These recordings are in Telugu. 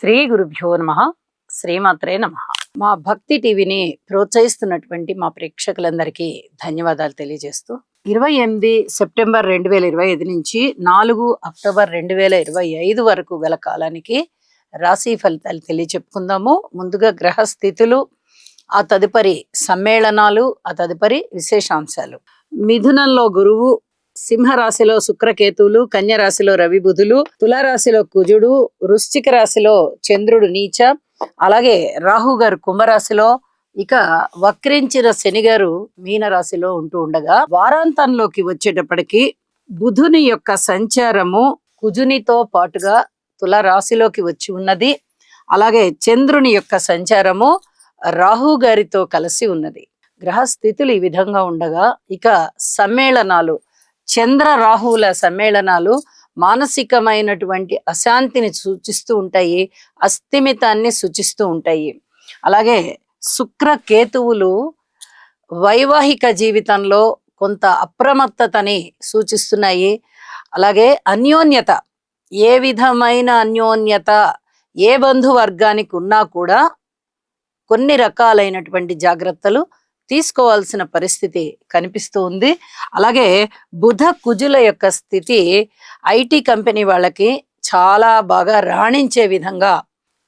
శ్రీ గురుభ్యో నమః. శ్రీమాత్రే నమః. మా భక్తి టీవీని ప్రోత్సహిస్తున్నటువంటి మా ప్రేక్షకులందరికీ ధన్యవాదాలు తెలియజేస్తూ 28 సెప్టెంబర్ 2025 నుంచి 4 అక్టోబర్ 2025 వరకు గల కాలానికి రాశి ఫలితాలు తెలియచెప్పుకుందాము. ముందుగా గ్రహ స్థితులు, ఆ తదుపరి సమ్మేళనాలు, ఆ తదుపరి విశేషాంశాలు. మిథునంలో గురువు, సింహరాశిలో శుక్రకేతువులు, కన్య రాశిలో రవి బుధులు, తులారాశిలో కుజుడు, వృశ్చిక రాశిలో చంద్రుడు నీచ, అలాగే రాహు గారు కుంభరాశిలో, ఇక వక్రించిన శని గారు మీనరాశిలో ఉంటూ ఉండగా, వారాంతంలోకి వచ్చేటప్పటికి బుధుని యొక్క సంచారము కుజునితో పాటుగా తులారాశిలోకి వచ్చి ఉన్నది. అలాగే చంద్రుని యొక్క సంచారము రాహు గారితో కలిసి ఉన్నది. గ్రహ స్థితులు ఈ విధంగా ఉండగా, ఇక సమ్మేళనాలు, చంద్ర రాహువుల సమ్మేళనాలు మానసికమైనటువంటి అశాంతిని సూచిస్తూ ఉంటాయి, అస్థిమితాన్ని సూచిస్తూ ఉంటాయి. అలాగే శుక్ర కేతువులు వైవాహిక జీవితంలో కొంత అప్రమత్తతని సూచిస్తున్నాయి. అలాగే అన్యోన్యత, ఏ విధమైన అన్యోన్యత ఏ బంధువర్గానికి ఉన్నా కూడా కొన్ని రకాలైనటువంటి జాగ్రత్తలు తీసుకోవాల్సిన పరిస్థితి కనిపిస్తూ ఉంది. అలాగే బుధ కుజుల యొక్క స్థితి ఐటీ కంపెనీ వాళ్ళకి చాలా బాగా రాణించే విధంగా,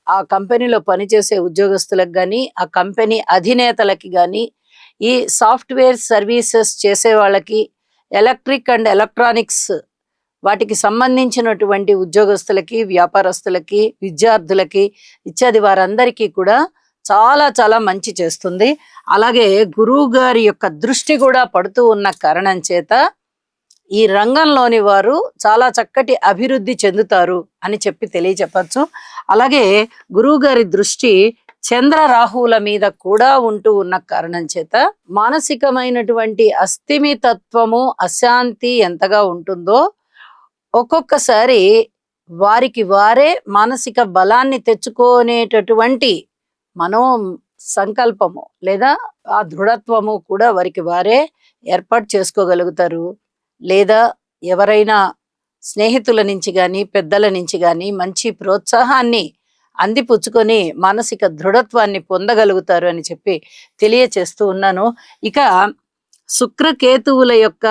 ఆ కంపెనీలో పనిచేసే ఉద్యోగస్తులకు కానీ, ఆ కంపెనీ అధినేతలకి కానీ, ఈ సాఫ్ట్వేర్ సర్వీసెస్ చేసే వాళ్ళకి, ఎలక్ట్రిక్ అండ్ ఎలక్ట్రానిక్స్ వాటికి సంబంధించినటువంటి ఉద్యోగస్తులకి, వ్యాపారస్తులకి, విద్యార్థులకి ఇత్యాది వారందరికీ కూడా చాలా చాలా మంచి చేస్తుంది. అలాగే గురువు గారి యొక్క దృష్టి కూడా పడుతూ ఉన్న కారణం చేత ఈ రంగంలోని వారు చాలా చక్కటి అభివృద్ధి చెందుతారు అని చెప్పి తెలియచెప్పచ్చు. అలాగే గురువు గారి దృష్టి చంద్ర రాహువుల మీద కూడా ఉంటూ ఉన్న కారణం చేత మానసికమైనటువంటి అస్థిమితత్వము, అశాంతి ఎంతగా ఉంటుందో ఒక్కొక్కసారి వారికి వారే మానసిక బలాన్ని తెచ్చుకునేటటువంటి మనో సంకల్పము లేదా ఆ దృఢత్వము కూడా వారికి వారే ఏర్పాటు చేసుకోగలుగుతారు. లేదా ఎవరైనా స్నేహితుల నుంచి కానీ, పెద్దల నుంచి కానీ మంచి ప్రోత్సాహాన్ని అందిపుచ్చుకొని మానసిక దృఢత్వాన్ని పొందగలుగుతారు అని చెప్పి తెలియచేస్తూ ఉన్నాను. ఇక శుక్రకేతువుల యొక్క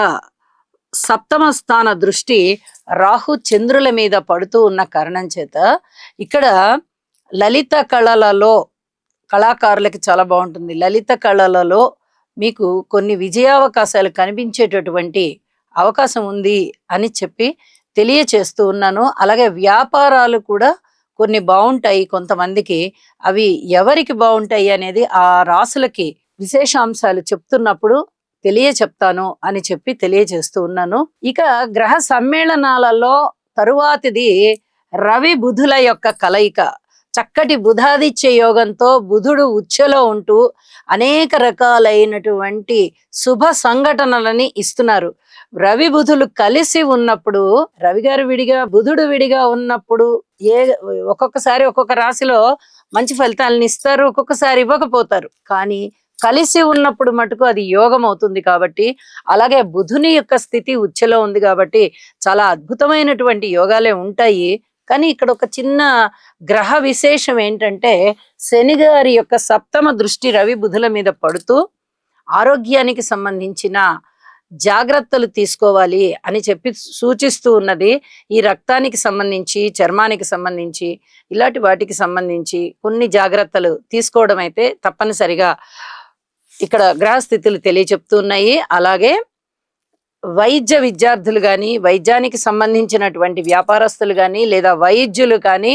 సప్తమ స్థాన దృష్టి రాహు చంద్రుల మీద పడుతూ ఉన్న కారణం చేత ఇక్కడ లలిత కళలలో కళాకారులకి చాలా బాగుంటుంది. లలిత కళలలో మీకు కొన్ని విజయావకాశాలు కనిపించేటటువంటి అవకాశం ఉంది అని చెప్పి తెలియచేస్తూ ఉన్నాను. అలాగే వ్యాపారాలు కూడా కొన్ని బాగుంటాయి కొంతమందికి. అవి ఎవరికి బాగుంటాయి అనేది ఆ రాసులకి విశేషాంశాలు చెప్తున్నప్పుడు చెప్తాను అని చెప్పి తెలియజేస్తూ ఉన్నాను. ఇక గ్రహ సమ్మేళనాలలో తరువాతిది రవి బుధుల యొక్క కలయిక. చక్కటి బుధాదిత్య యోగంతో బుధుడు ఉచ్చలో ఉంటూ అనేక రకాలైనటువంటి శుభ సంఘటనలని ఇస్తున్నారు. రవి బుధులు కలిసి ఉన్నప్పుడు, రవి గారు విడిగా బుధుడు విడిగా ఉన్నప్పుడు ఒక్కొక్కసారి ఒక్కొక్క రాశిలో మంచి ఫలితాలను ఇస్తారు, ఒక్కొక్కసారి ఇవ్వకపోతారు. కానీ కలిసి ఉన్నప్పుడు మటుకు అది యోగం అవుతుంది. కాబట్టి అలాగే బుధుని యొక్క స్థితి ఉచ్చలో ఉంది కాబట్టి చాలా అద్భుతమైనటువంటి యోగాలే ఉంటాయి. కానీ ఇక్కడ ఒక చిన్న గ్రహ విశేషం ఏంటంటే, శని గారి యొక్క సప్తమ దృష్టి రవి బుధుల మీద పడుతూ ఆరోగ్యానికి సంబంధించిన జాగ్రత్తలు తీసుకోవాలి అని చెప్పి సూచిస్తూ ఉన్నది. ఈ రక్తానికి సంబంధించి, చర్మానికి సంబంధించి, ఇలాంటి వాటికి సంబంధించి కొన్ని జాగ్రత్తలు తీసుకోవడం అయితే తప్పనిసరిగా ఇక్కడ గ్రహస్థితులు తెలియచెప్తున్నాయి. అలాగే వైద్య విద్యార్థులు కానీ, వైద్యానికి సంబంధించినటువంటి వ్యాపారస్తులు కానీ, లేదా వైద్యులు కానీ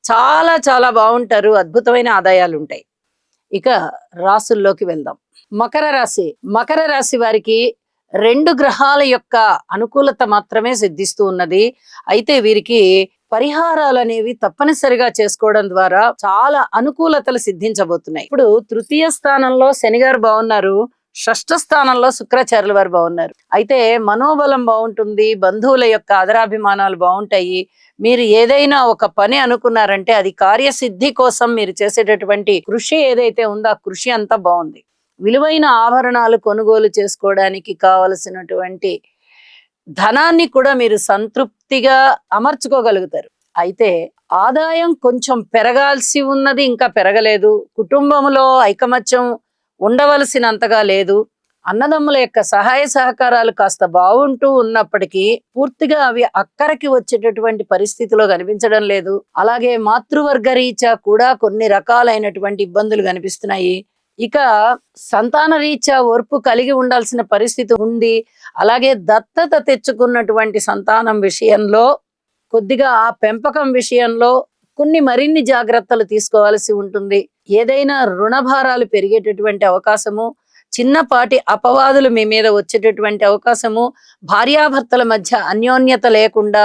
చాలా చాలా బాగుంటారు. అద్భుతమైన ఆదాయాలు ఉంటాయి. ఇక రాసుల్లోకి వెళ్దాం. మకర రాశి. మకర రాశి వారికి 2 గ్రహాల యొక్క అనుకూలత మాత్రమే సిద్ధిస్తూ ఉన్నది. అయితే వీరికి పరిహారాలు అనేవి తప్పనిసరిగా చేసుకోవడం ద్వారా చాలా అనుకూలతలు సిద్ధించబోతున్నాయి. ఇప్పుడు తృతీయ స్థానంలో శని గారు బాగున్నారు, షష్ఠ స్థానంలో శుక్రాచార్యుల వారు బాగున్నారు. అయితే మనోబలం బాగుంటుంది, బంధువుల యొక్క ఆదరాభిమానాలు బాగుంటాయి. మీరు ఏదైనా ఒక పని అనుకున్నారంటే అది కార్యసిద్ధి కోసం మీరు చేసేటటువంటి కృషి ఏదైతే ఉందో ఆ కృషి అంతా బాగుంది. విలువైన ఆభరణాలు కొనుగోలు చేసుకోవడానికి కావలసినటువంటి ధనాన్ని కూడా మీరు సంతృప్తిగా అమర్చుకోగలుగుతారు. అయితే ఆదాయం కొంచెం పెరగాల్సి ఉన్నది, ఇంకా పెరగలేదు. కుటుంబంలో ఐకమత్యం ఉండవలసినంతగా లేదు. అన్నదమ్ముల యొక్క సహాయ సహకారాలు కాస్త బాగుంటూ ఉన్నప్పటికీ పూర్తిగా అవి అక్కరకి వచ్చేటటువంటి పరిస్థితిలో కనిపించడం లేదు. అలాగే మాతృవర్గ రీత్యా కూడా కొన్ని రకాలైనటువంటి ఇబ్బందులు కనిపిస్తున్నాయి. ఇక సంతాన రీత్యా ఓర్పు కలిగి ఉండాల్సిన పరిస్థితి ఉంది. అలాగే దత్తత తెచ్చుకున్నటువంటి సంతానం విషయంలో కొద్దిగా ఆ పెంపకం విషయంలో మరిన్ని జాగ్రత్తలు తీసుకోవాల్సి ఉంటుంది. ఏదైనా రుణభారాలు పెరిగేటటువంటి అవకాశము, చిన్నపాటి అపవాదులు మీ మీద వచ్చేటటువంటి అవకాశము, భార్యాభర్తల మధ్య అన్యోన్యత లేకుండా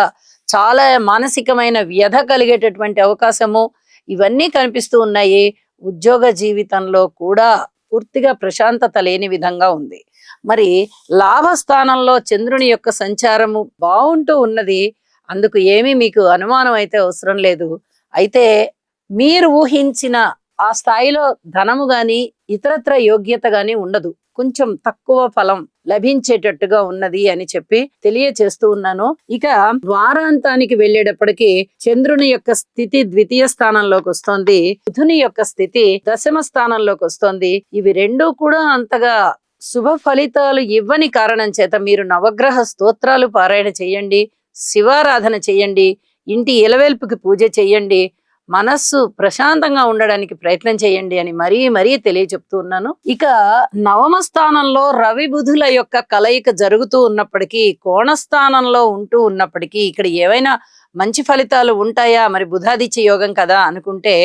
చాలా మానసికమైన వ్యధ కలిగేటటువంటి అవకాశము, ఇవన్నీ కనిపిస్తూ ఉన్నాయి. ఉద్యోగ జీవితంలో కూడా పూర్తిగా ప్రశాంతత లేని విధంగా ఉంది. మరి లాభస్థానంలో చంద్రుని యొక్క సంచారము బాగుంటూ ఉన్నది. అందుకు ఏమీ మీకు అనుమానం అయితే అవసరం లేదు. అయితే మీరు ఊహించిన ఆ స్థాయిలో ధనము గాని ఇతరత్ర యోగ్యత గాని ఉండదు. కొంచెం తక్కువ ఫలం లభించేటట్టుగా ఉన్నది అని చెప్పి తెలియచేస్తూ ఉన్నాను. ఇక వారాంతానికి వెళ్ళేటప్పటికి చంద్రుని యొక్క స్థితి ద్వితీయ స్థానంలోకి వస్తోంది, బుధుని యొక్క స్థితి దశమ స్థానంలోకి వస్తోంది. ఇవి రెండూ కూడా అంతగా శుభ ఫలితాలు ఇవ్వని కారణం చేత మీరు నవగ్రహ స్తోత్రాలు పారాయణ చేయండి, శివారాధన చేయండి, ఇంటి ఇలవేల్పుకి పూజ చేయండి, మనస్సు ప్రశాంతంగా ఉండడానికి ప్రయత్నం చేయండి అని మరీ తెలియచెప్తూ ఉన్నాను. ఇక నవమ స్థానంలో రవి బుధుల యొక్క కలయిక జరుగుతూ ఉన్నప్పటికీ, కోణస్థానంలో ఉంటూ ఉన్నప్పటికీ ఇక్కడ ఏవైనా మంచి ఫలితాలు ఉంటాయా? మరి బుధాదిత్య యోగం కదా అనుకుంటే,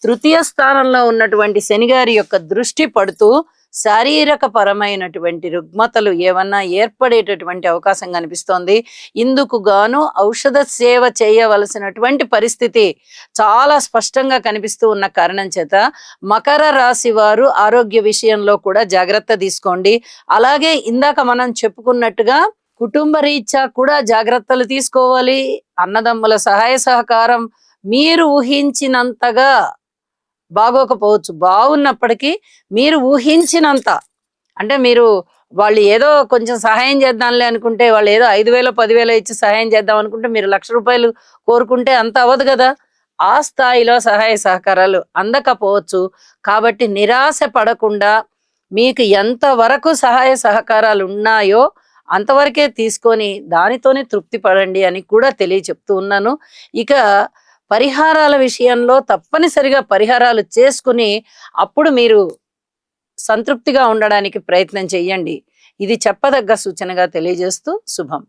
తృతీయ స్థానంలో ఉన్నటువంటి శనిగారి యొక్క దృష్టి పడుతూ శారీరక పరమైనటువంటి రుగ్మతలు ఏమన్నా ఏర్పడేటటువంటి అవకాశం కనిపిస్తోంది. ఇందుకు గాను ఔషధ సేవ చేయవలసినటువంటి పరిస్థితి చాలా స్పష్టంగా కనిపిస్తూ ఉన్న కారణం చేత మకర రాశి వారు ఆరోగ్య విషయంలో కూడా జాగ్రత్త తీసుకోండి. అలాగే ఇందాక మనం చెప్పుకున్నట్టుగా కుటుంబ రీత్యా కూడా జాగ్రత్తలు తీసుకోవాలి. అన్నదమ్ముల సహాయ సహకారం మీరు ఊహించినంతగా బాగోకపోవచ్చు, బాగున్నప్పటికీ మీరు ఊహించినంత, అంటే మీరు వాళ్ళు ఏదో కొంచెం సహాయం చేద్దాంలే అనుకుంటే, వాళ్ళు ఏదో 5,000 10,000 ఇచ్చి సహాయం చేద్దాం అనుకుంటే మీరు ₹1,00,000 కోరుకుంటే అంత అవ్వదు కదా. ఆ స్థాయిలో సహాయ సహకారాలు అందకపోవచ్చు. కాబట్టి నిరాశ పడకుండా మీకు ఎంతవరకు సహాయ సహకారాలు ఉన్నాయో అంతవరకే తీసుకొని దానితోనే తృప్తి పడండి అని కూడా తెలియచెప్తూ ఉన్నాను. ఇక పరిహారాల విషయంలో తప్పనిసరిగా పరిహారాలు చేసుకుని అప్పుడు మీరు సంతృప్తిగా ఉండడానికి ప్రయత్నం చేయండి. ఇది చెప్పదగ్గ సూచనగా తెలియజేస్తూ శుభం.